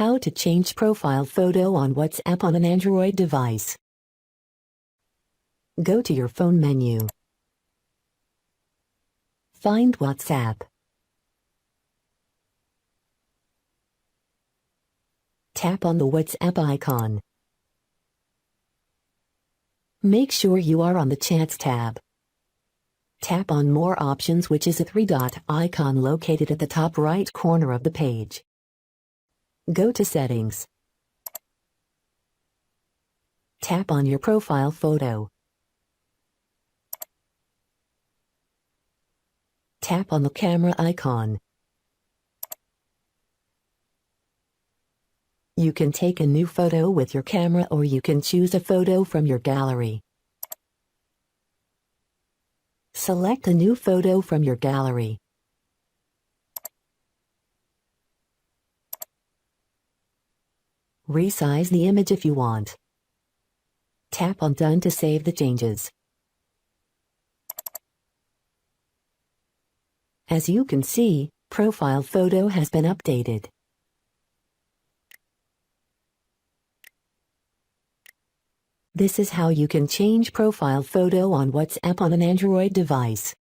How to change profile photo on WhatsApp on an Android device. Go to your phone menu. Find WhatsApp. Tap on the WhatsApp icon. Make sure you are on the Chats tab. Tap on More Options, which is a three-dot icon located at the top right corner of the page. Go to Settings. Tap on your profile photo. Tap on the camera icon. You can take a new photo with your camera, or you can choose a photo from your gallery. Select a new photo from your gallery. Resize the image if you want. Tap on Done to save the changes. As you can see, profile photo has been updated. This is how you can change profile photo on WhatsApp on an Android device.